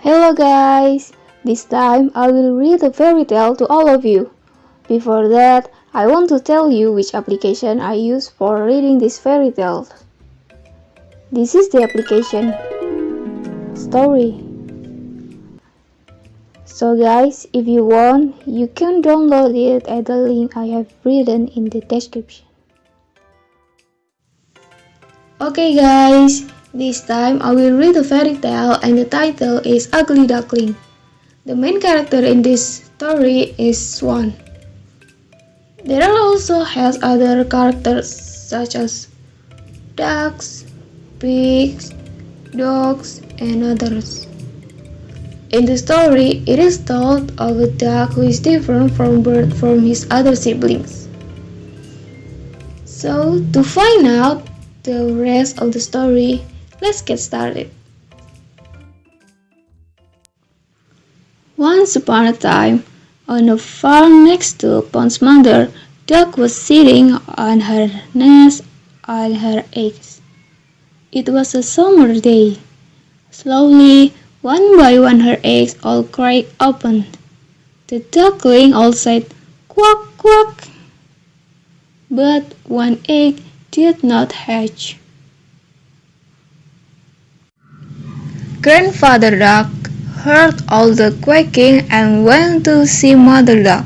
Hello guys! This time I will read a fairy tale to all of you. Before that, I want to tell you which application I use for reading this fairy tale. This is the application Story. So guys, if you want, you can download it at the link I have written in the description. Okay guys, this time I will read a fairy tale and the title is Ugly Duckling. The main character in this story is Swan. There are also has other characters such as ducks, pigs, dogs, and others. In the story, it is told of a duck who is different from his other siblings. So, to find out the rest of the story, let's get started. Once upon a time, on a farm next to a pond's mother, duck was sitting on her nest on her eggs. It was a summer day. Slowly, one by one her eggs all cracked open. The duckling all said, "Quack, quack." But one egg did not hatch. Grandfather Duck heard all the quacking and went to see Mother Duck.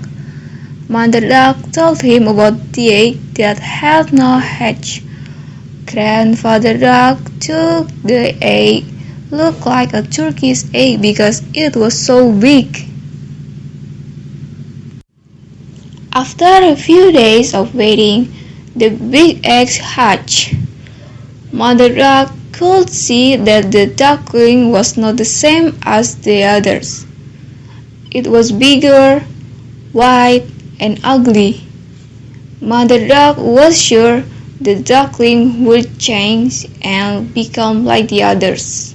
Mother Duck told him about the egg that had not hatched. Grandfather Duck took the egg, looked like a turkey's egg because it was so big. After a few days of waiting, the big eggs hatched. Mother Duck could see that the duckling was not the same as the others. It was bigger, white, and ugly. Mother Duck was sure the duckling would change and become like the others.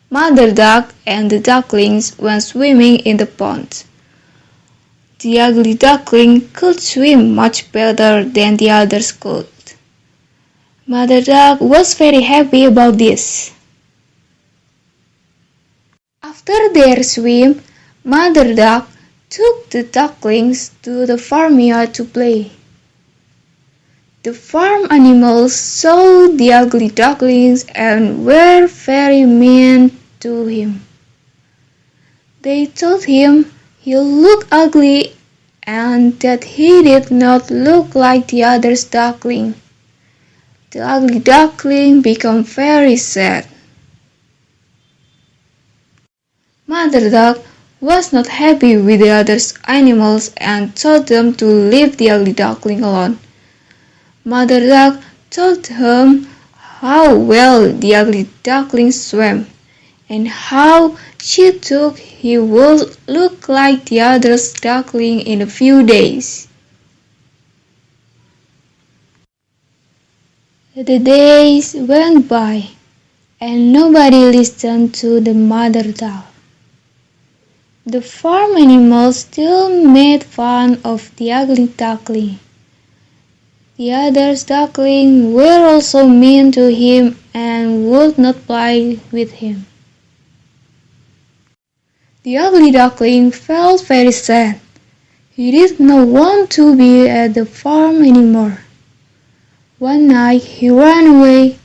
Mother Duck and the ducklings went swimming in the pond. The ugly duckling could swim much better than the others could. Mother Duck was very happy about this. After their swim, Mother Duck took the ducklings to the farmyard to play. The farm animals saw the ugly ducklings and were very mean to him. They told him he looked ugly and that he did not look like the other duckling. The ugly duckling became very sad. Mother Duck was not happy with the other animals and told them to leave the ugly duckling alone. Mother Duck told him how well the ugly duckling swam and how she thought he would look like the other duckling in a few days. The days went by and nobody listened to the Mother Duck. The farm animals still made fun of the ugly duckling. The other ducklings were also mean to him and would not play with him. The ugly duckling felt very sad. He did not want to be at the farm anymore. One night he ran away.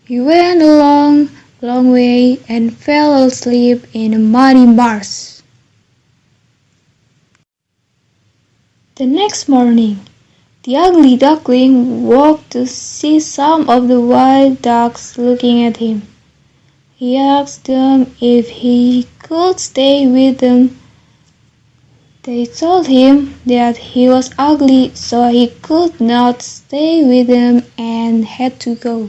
He went a long way and fell asleep in a muddy marsh. The next morning, the ugly duckling woke to see some of the wild ducks looking at him. He asked them if he could stay with them. They told him that he was ugly, so he could not stay with them and had to go.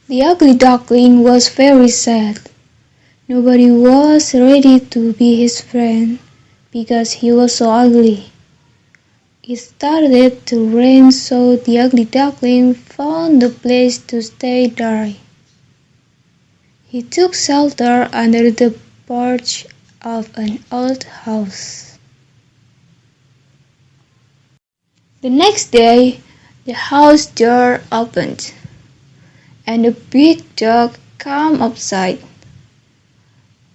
The ugly duckling was very sad. Nobody was ready to be his friend because he was so ugly. It started to rain, so the ugly duckling found a place to stay dry. He took shelter under the porch of an old house. The next day, The house door opened, and a big dog came outside.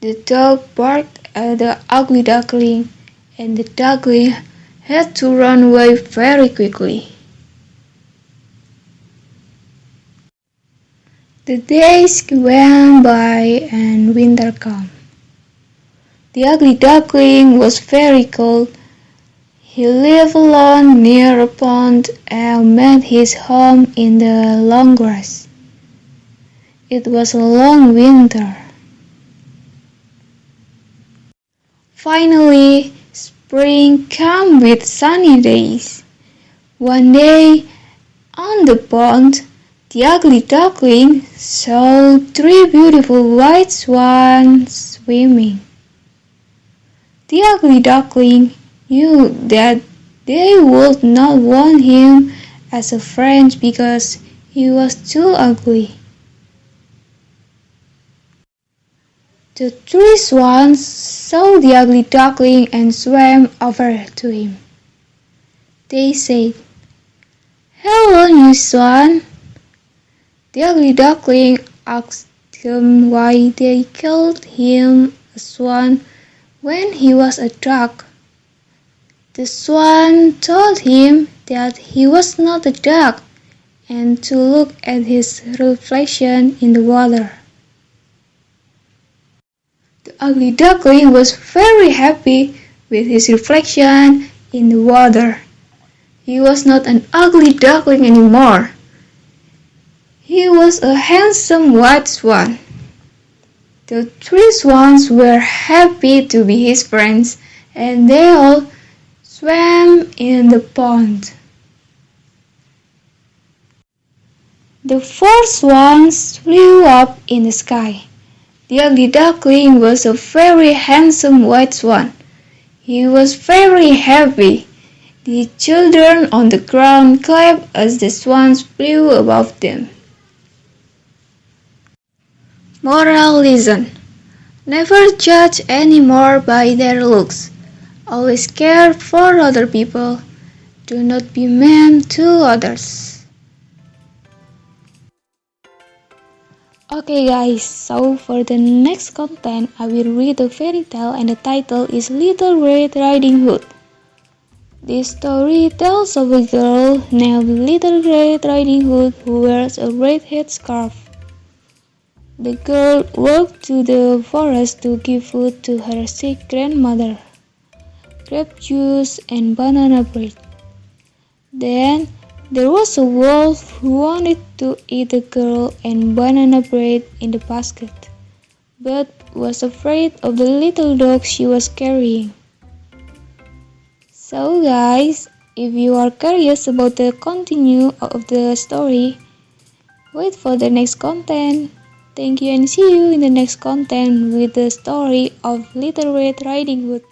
The dog barked at the ugly duckling, and the duckling had to run away very quickly. The days went by and winter came. The ugly duckling was very cold. He lived alone near a pond and made his home in the long grass. It was a long winter. Finally, spring came with sunny days. One day, on the pond, the ugly duckling saw 3 beautiful white swans swimming. The ugly duckling knew that they would not want him as a friend because he was too ugly. The 3 swans saw the ugly duckling and swam over to him. They said, "Hello, new swan." The ugly duckling asked them why they called him a swan when he was a duck. The swan told him that he was not a duck and to look at his reflection in the water. The ugly duckling was very happy with his reflection in the water. He was not an ugly duckling anymore. He was a handsome white swan. The 3 swans were happy to be his friends, and they all swam in the pond. The 4 swans flew up in the sky. The ugly duckling was a very handsome white swan. He was very happy. The children on the ground clapped as the swans flew above them. Moral lesson: never judge anyone by their looks. Always care for other people. Do not be mean to others. Okay guys, so for the next content I will read a fairy tale and the title is Little Red Riding Hood. This story tells of a girl named Little Red Riding Hood who wears a red headscarf. The girl walked to the forest to give food to her sick grandmother, grape juice and banana bread. Then there was a wolf who wanted to eat the girl and banana bread in the basket, but was afraid of the little dog she was carrying. So guys, if you are curious about the continue of the story, wait for the next content. Thank you and see you in the next content with the story of Little Red Riding Hood.